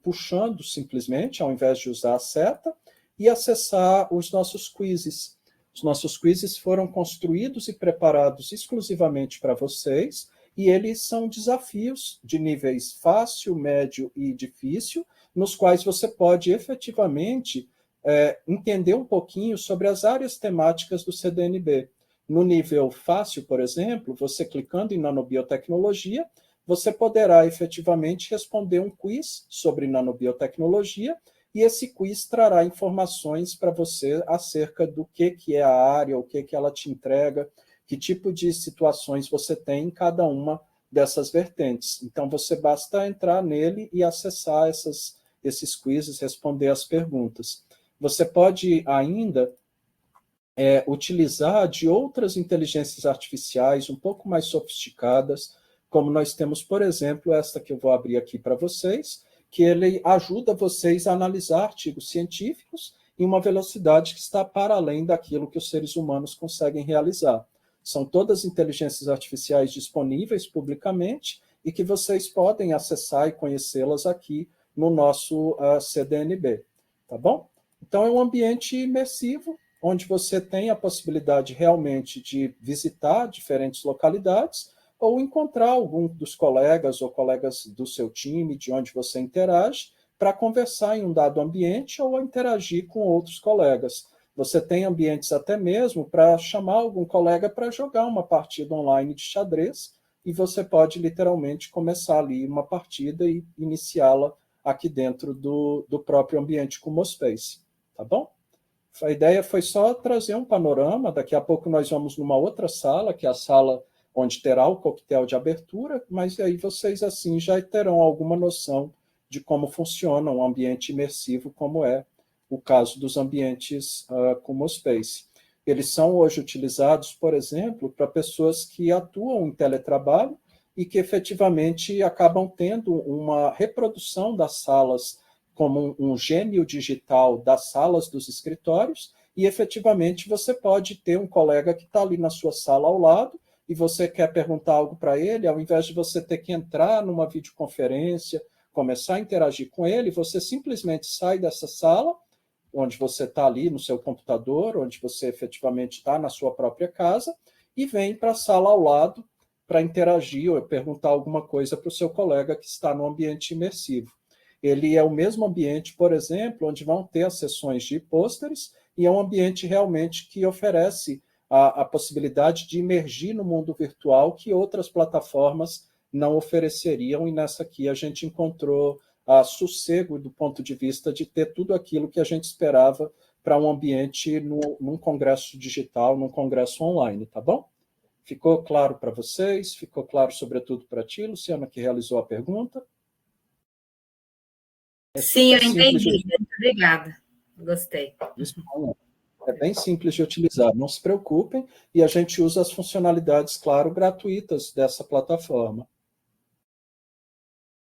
puxando simplesmente, ao invés de usar a seta, e acessar os nossos quizzes. Os nossos quizzes foram construídos e preparados exclusivamente para vocês, e eles são desafios de níveis fácil, médio e difícil, nos quais você pode efetivamente entender um pouquinho sobre as áreas temáticas do CDNB. No nível fácil, por exemplo, você clicando em nanobiotecnologia, você poderá efetivamente responder um quiz sobre nanobiotecnologia, e esse quiz trará informações para você acerca do que é a área, o que ela te entrega, que tipo de situações você tem em cada uma dessas vertentes. Então, você basta entrar nele e acessar esses quizzes, responder as perguntas. Você pode ainda utilizar de outras inteligências artificiais um pouco mais sofisticadas, como nós temos, por exemplo, esta que eu vou abrir aqui para vocês, que ele ajuda vocês a analisar artigos científicos em uma velocidade que está para além daquilo que os seres humanos conseguem realizar. São todas inteligências artificiais disponíveis publicamente e que vocês podem acessar e conhecê-las aqui no nosso CDNB, tá bom? Então, é um ambiente imersivo, onde você tem a possibilidade realmente de visitar diferentes localidades ou encontrar algum dos colegas ou colegas do seu time, de onde você interage, para conversar em um dado ambiente ou interagir com outros colegas. Você tem ambientes até mesmo para chamar algum colega para jogar uma partida online de xadrez e você pode literalmente começar ali uma partida e iniciá-la aqui dentro do próprio ambiente Cumospace, tá bom? A ideia foi só trazer um panorama. Daqui a pouco nós vamos numa outra sala, que é a sala onde terá o coquetel de abertura, mas aí vocês assim já terão alguma noção de como funciona um ambiente imersivo, como é o caso dos ambientes Cumospace. Eles são hoje utilizados, por exemplo, para pessoas que atuam em teletrabalho e que efetivamente acabam tendo uma reprodução das salas como um gênio digital das salas dos escritórios, e efetivamente você pode ter um colega que está ali na sua sala ao lado, e você quer perguntar algo para ele, ao invés de você ter que entrar numa videoconferência, começar a interagir com ele, você simplesmente sai dessa sala, onde você está ali no seu computador, onde você efetivamente está na sua própria casa, e vem para a sala ao lado para interagir ou perguntar alguma coisa para o seu colega que está no ambiente imersivo. Ele é o mesmo ambiente, por exemplo, onde vão ter as sessões de pôsteres, e é um ambiente realmente que oferece a possibilidade de imergir no mundo virtual que outras plataformas não ofereceriam, e nessa aqui a gente encontrou sossego do ponto de vista de ter tudo aquilo que a gente esperava para um ambiente num congresso digital, num congresso online, tá bom? Ficou claro para vocês? Ficou claro, sobretudo, para ti, Luciana, que realizou a pergunta? Sim, eu entendi. Muito obrigada. Gostei. É bem simples de utilizar, não se preocupem, e a gente usa as funcionalidades, claro, gratuitas dessa plataforma.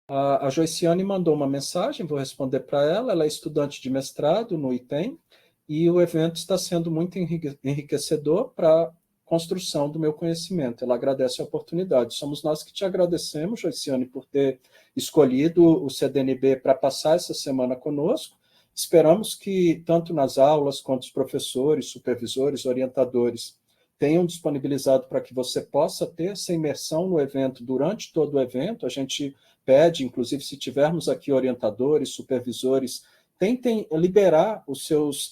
A Joiciane mandou uma mensagem, vou responder para ela. Ela é estudante de mestrado no ITEM, e o evento está sendo muito enriquecedor para a construção do meu conhecimento. Ela agradece a oportunidade. Somos nós que te agradecemos, Joiciane, por ter escolhido o CDNB para passar essa semana conosco. Esperamos que, tanto nas aulas, quanto os professores, supervisores, orientadores, tenham disponibilizado para que você possa ter essa imersão no evento durante todo o evento. A gente pede, inclusive, se tivermos aqui orientadores, supervisores, tentem liberar os seus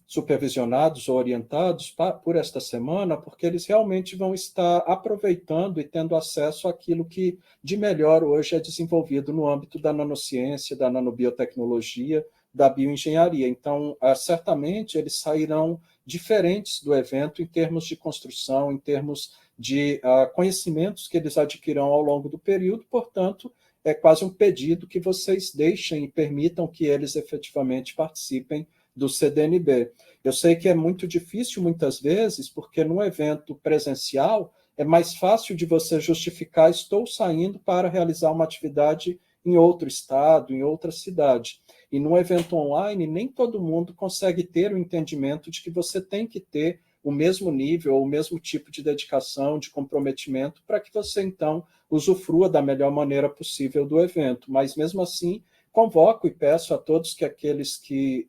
supervisionados ou orientados por esta semana, porque eles realmente vão estar aproveitando e tendo acesso àquilo que de melhor hoje é desenvolvido no âmbito da nanociência, da nanobiotecnologia, da bioengenharia. Então, certamente eles sairão diferentes do evento em termos de construção, em termos de conhecimentos que eles adquirirão ao longo do período. Portanto, é quase um pedido que vocês deixem e permitam que eles efetivamente participem do CDNB. Eu sei que é muito difícil muitas vezes, porque num evento presencial é mais fácil de você justificar: estou saindo para realizar uma atividade em outro estado, em outra cidade. E num evento online, nem todo mundo consegue ter o entendimento de que você tem que ter o mesmo nível, ou o mesmo tipo de dedicação, de comprometimento, para que você, então, usufrua da melhor maneira possível do evento. Mas, mesmo assim, convoco e peço a todos que aqueles que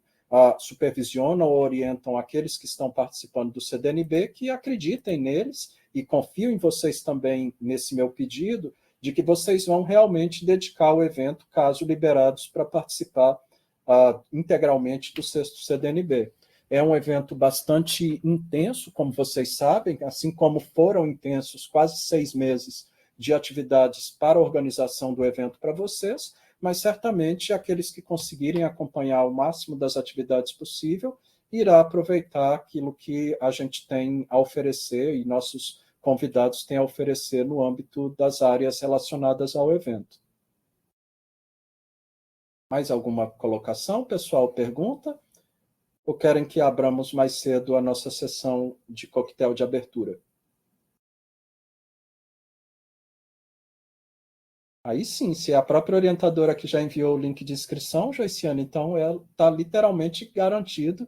supervisionam ou orientam aqueles que estão participando do CDNB, que acreditem neles e confio em vocês também nesse meu pedido, de que vocês vão realmente dedicar o evento, caso liberados, para participar integralmente do 6º CDNB. É um evento bastante intenso, como vocês sabem, assim como foram intensos quase 6 meses de atividades para a organização do evento para vocês, mas certamente aqueles que conseguirem acompanhar o máximo das atividades possível irá aproveitar aquilo que a gente tem a oferecer e nossos convidados têm a oferecer no âmbito das áreas relacionadas ao evento. Mais alguma colocação, pessoal? Pergunta? Ou querem que abramos mais cedo a nossa sessão de coquetel de abertura? Aí sim, se é a própria orientadora que já enviou o link de inscrição, Joiciane, então está literalmente garantido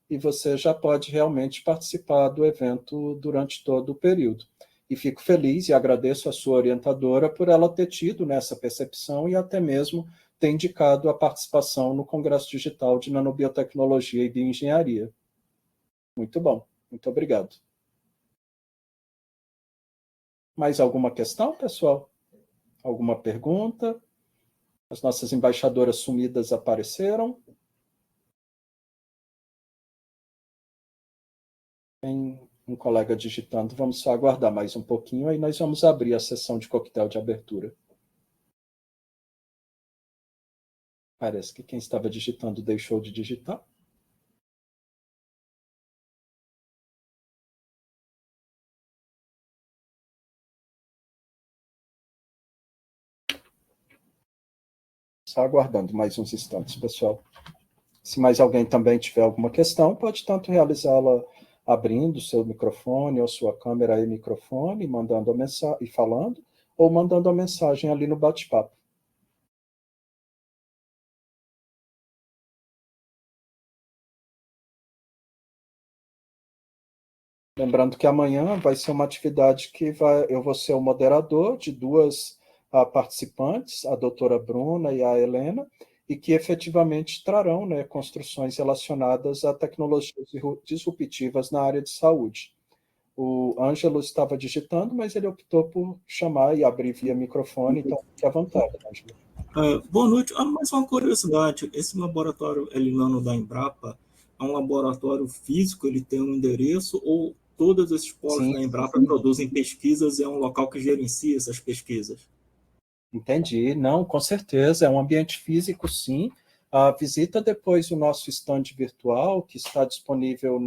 e você já pode realmente participar do evento durante todo o período. E fico feliz e agradeço a sua orientadora por ela ter tido nessa percepção e até mesmo ter indicado a participação no Congresso Digital de Nanobiotecnologia e Bioengenharia. Muito bom, muito obrigado. Mais alguma questão, pessoal? Alguma pergunta? As nossas embaixadoras sumidas apareceram? Tem um colega digitando. Vamos só aguardar mais um pouquinho, aí nós vamos abrir a sessão de coquetel de abertura. Parece que quem estava digitando deixou de digitar. Só aguardando mais uns instantes, pessoal. Se mais alguém também tiver alguma questão, pode tanto realizá-la abrindo seu microfone ou sua câmera e microfone, mandando a mensagem e falando, ou mandando a mensagem ali no bate-papo. Lembrando que amanhã vai ser uma atividade que eu vou ser o moderador de 2 participantes, a doutora Bruna e a Helena, e que efetivamente trarão, né, construções relacionadas a tecnologias disruptivas na área de saúde. O Ângelo estava digitando, mas ele optou por chamar e abrir via microfone, então fique à vontade, Ângelo. Boa noite. Mais uma curiosidade, esse laboratório Elinano da Embrapa é um laboratório físico, ele tem um endereço, ou todos esses polos da Embrapa produzem pesquisas e é um local que gerencia essas pesquisas? Entendi. Não, com certeza, é um ambiente físico, sim. visita depois o nosso stand virtual, que está disponível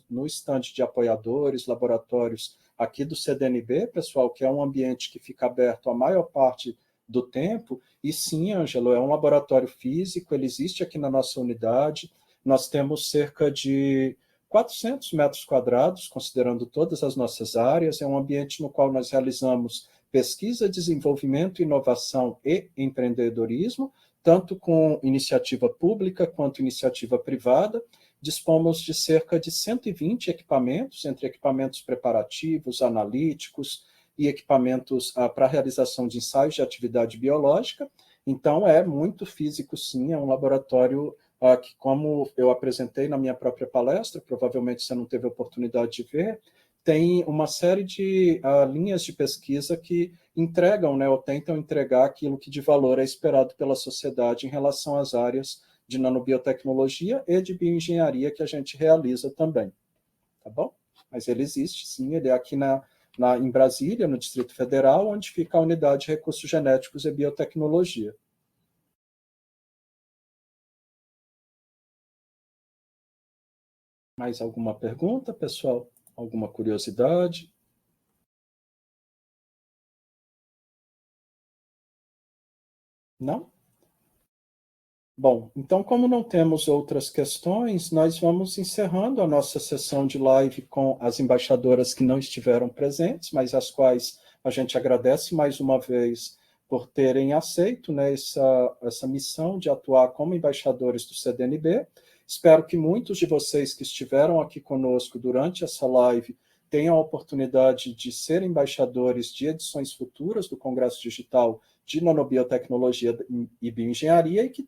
no stand de apoiadores, laboratórios aqui do CDNB, pessoal, que é um ambiente que fica aberto a maior parte do tempo. E sim, Ângelo, é um laboratório físico, ele existe aqui na nossa unidade. Nós temos cerca de 400 metros quadrados, considerando todas as nossas áreas. É um ambiente no qual nós realizamos pesquisa, desenvolvimento, inovação e empreendedorismo, tanto com iniciativa pública quanto iniciativa privada. Dispomos de cerca de 120 equipamentos, entre equipamentos preparativos, analíticos e equipamentos para realização de ensaios de atividade biológica. Então, é muito físico, sim, é um laboratório que, como eu apresentei na minha própria palestra, provavelmente você não teve a oportunidade de ver, tem uma série de linhas de pesquisa que entregam, né, ou tentam entregar aquilo que de valor é esperado pela sociedade em relação às áreas de nanobiotecnologia e de bioengenharia que a gente realiza também. Tá bom? Mas ele existe, sim, ele é aqui em Brasília, no Distrito Federal, onde fica a Unidade de Recursos Genéticos e Biotecnologia. Mais alguma pergunta, pessoal? Alguma curiosidade? Não? Bom, então, como não temos outras questões, nós vamos encerrando a nossa sessão de live com as embaixadoras que não estiveram presentes, mas as quais a gente agradece mais uma vez por terem aceito, né, essa missão de atuar como embaixadores do CDNB. Espero que muitos de vocês que estiveram aqui conosco durante essa live tenham a oportunidade de ser embaixadores de edições futuras do Congresso Digital de Nanobiotecnologia e Bioengenharia e que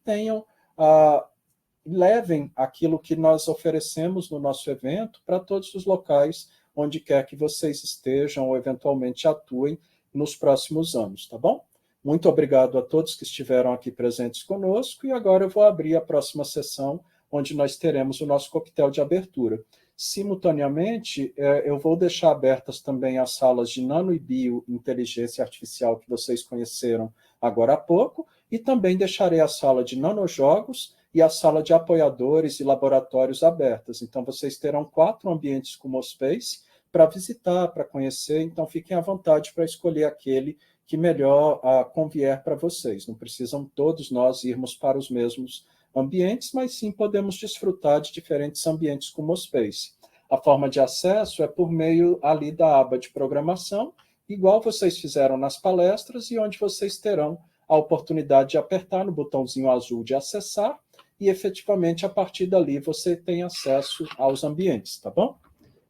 levem aquilo que nós oferecemos no nosso evento para todos os locais onde quer que vocês estejam ou eventualmente atuem nos próximos anos, tá bom? Muito obrigado a todos que estiveram aqui presentes conosco e agora eu vou abrir a próxima sessão, onde nós teremos o nosso coquetel de abertura. Simultaneamente, eu vou deixar abertas também as salas de nano e bio inteligência artificial que vocês conheceram agora há pouco, e também deixarei a sala de nanojogos e a sala de apoiadores e laboratórios abertas. Então, vocês terão 4 ambientes como Space para visitar, para conhecer, então fiquem à vontade para escolher aquele que melhor convier para vocês. Não precisam todos nós irmos para os mesmos ambientes, mas sim podemos desfrutar de diferentes ambientes como Space. A forma de acesso é por meio ali da aba de programação, igual vocês fizeram nas palestras, e onde vocês terão a oportunidade de apertar no botãozinho azul de acessar, e efetivamente a partir dali você tem acesso aos ambientes, tá bom?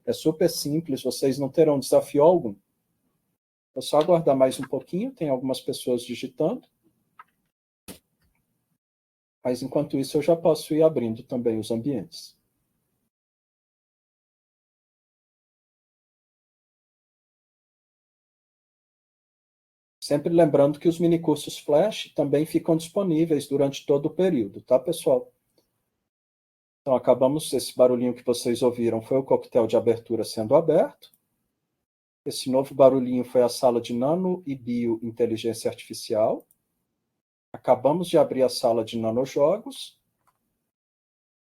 É super simples, vocês não terão desafio algum. É só aguardar mais um pouquinho, tem algumas pessoas digitando. Mas, enquanto isso, eu já posso ir abrindo também os ambientes. Sempre lembrando que os minicursos Flash também ficam disponíveis durante todo o período, tá, pessoal? Então, acabamos, esse barulhinho que vocês ouviram foi o coquetel de abertura sendo aberto. Esse novo barulhinho foi a sala de nano e bio inteligência artificial. Acabamos de abrir a sala de nanojogos.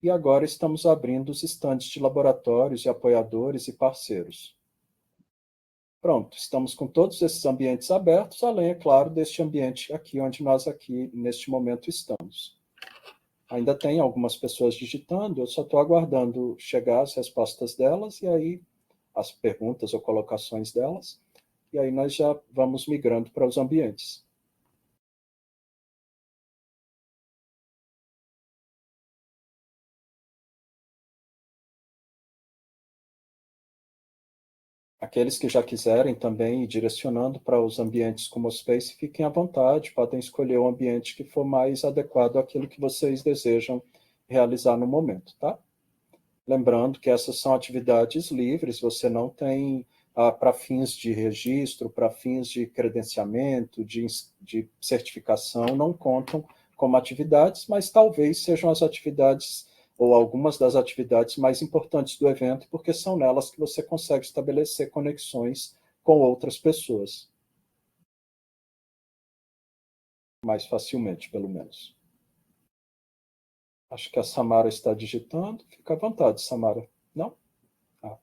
E agora estamos abrindo os estandes de laboratórios e apoiadores e parceiros. Pronto, estamos com todos esses ambientes abertos, além, é claro, deste ambiente aqui, onde nós aqui, neste momento, estamos. Ainda tem algumas pessoas digitando, eu só estou aguardando chegar as respostas delas, e aí as perguntas ou colocações delas, e aí nós já vamos migrando para os ambientes. Aqueles que já quiserem também ir direcionando para os ambientes como o Space, fiquem à vontade, podem escolher o ambiente que for mais adequado àquilo que vocês desejam realizar no momento, tá? Lembrando que essas são atividades livres, você não tem, para fins de registro, para fins de credenciamento, de certificação, não contam como atividades, mas talvez sejam as atividades ou algumas das atividades mais importantes do evento, porque são nelas que você consegue estabelecer conexões com outras pessoas. Mais facilmente, pelo menos. Acho que a Samara está digitando. Fica à vontade, Samara. Não? Ah.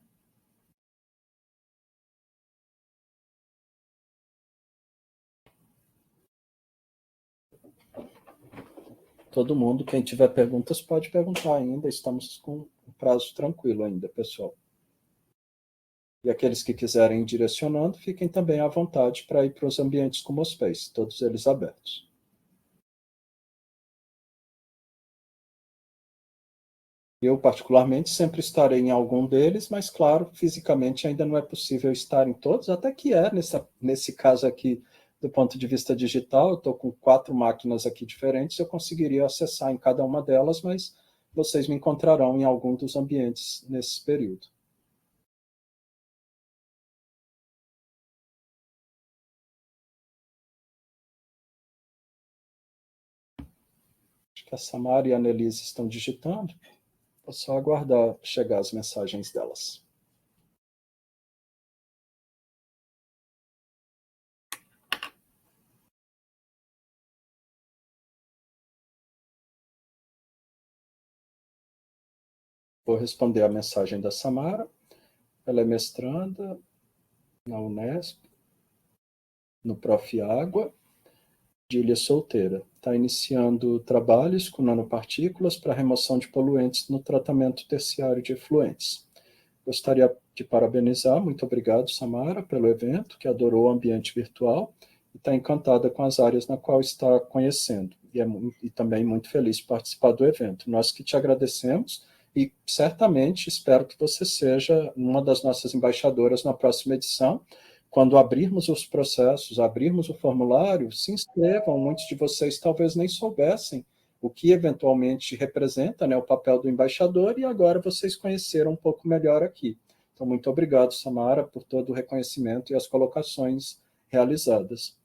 Todo mundo, quem tiver perguntas, pode perguntar ainda. Estamos com um prazo tranquilo ainda, pessoal. E aqueles que quiserem ir direcionando, fiquem também à vontade para ir para os ambientes como os Space, todos eles abertos. Eu, particularmente, sempre estarei em algum deles, mas, claro, fisicamente ainda não é possível estar em todos, até que nesse caso aqui, do ponto de vista digital, eu estou com 4 máquinas aqui diferentes, eu conseguiria acessar em cada uma delas, mas vocês me encontrarão em algum dos ambientes nesse período. Acho que a Samara e a Annelise estão digitando. Vou só aguardar chegar as mensagens delas. Vou responder a mensagem da Samara. Ela é mestranda na Unesp, no Prof. Água, de Ilha Solteira. Está iniciando trabalhos com nanopartículas para remoção de poluentes no tratamento terciário de efluentes. Gostaria de parabenizar, muito obrigado, Samara, pelo evento, que adorou o ambiente virtual e está encantada com as áreas na qual está conhecendo. E também muito feliz de participar do evento. Nós que te agradecemos e certamente espero que você seja uma das nossas embaixadoras na próxima edição. Quando abrirmos os processos, abrirmos o formulário, se inscrevam. Muitos de vocês talvez nem soubessem o que eventualmente representa, né, o papel do embaixador, e agora vocês conheceram um pouco melhor aqui. Então, muito obrigado, Samara, por todo o reconhecimento e as colocações realizadas.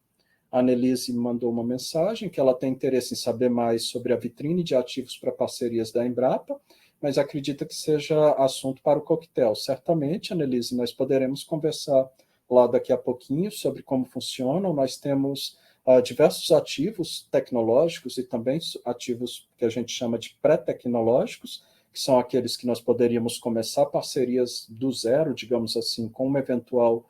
A Annelise mandou uma mensagem que ela tem interesse em saber mais sobre a vitrine de ativos para parcerias da Embrapa, mas acredita que seja assunto para o coquetel. Certamente, Annelise, nós poderemos conversar lá daqui a pouquinho sobre como funcionam. Nós temos diversos ativos tecnológicos e também ativos que a gente chama de pré-tecnológicos, que são aqueles que nós poderíamos começar parcerias do zero, digamos assim, com uma eventual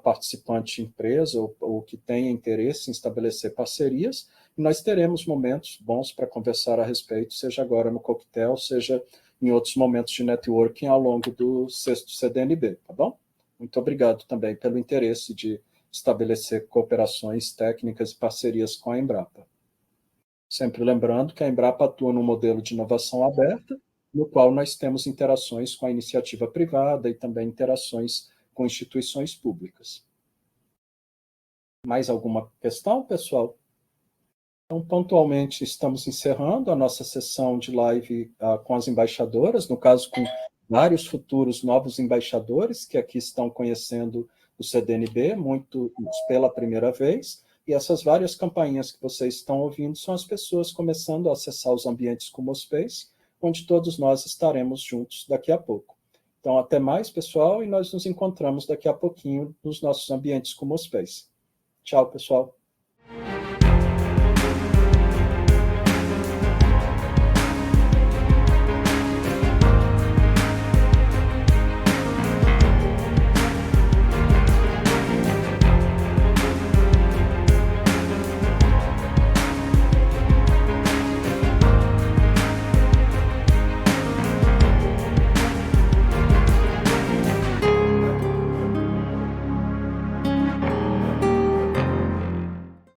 participante empresa ou que tenha interesse em estabelecer parcerias, e nós teremos momentos bons para conversar a respeito, seja agora no coquetel, seja em outros momentos de networking ao longo do 6º CDNB, tá bom? Muito obrigado também pelo interesse de estabelecer cooperações técnicas e parcerias com a Embrapa. Sempre lembrando que a Embrapa atua num modelo de inovação aberta, no qual nós temos interações com a iniciativa privada e também interações com instituições públicas. Mais alguma questão, pessoal? Então, pontualmente, estamos encerrando a nossa sessão de live com as embaixadoras, no caso, com vários futuros novos embaixadores que aqui estão conhecendo o CDNB, muitos pela primeira vez, e essas várias campainhas que vocês estão ouvindo são as pessoas começando a acessar os ambientes como o Space, onde todos nós estaremos juntos daqui a pouco. Então, até mais, pessoal, e nós nos encontramos daqui a pouquinho nos nossos ambientes como o Space. Tchau, pessoal.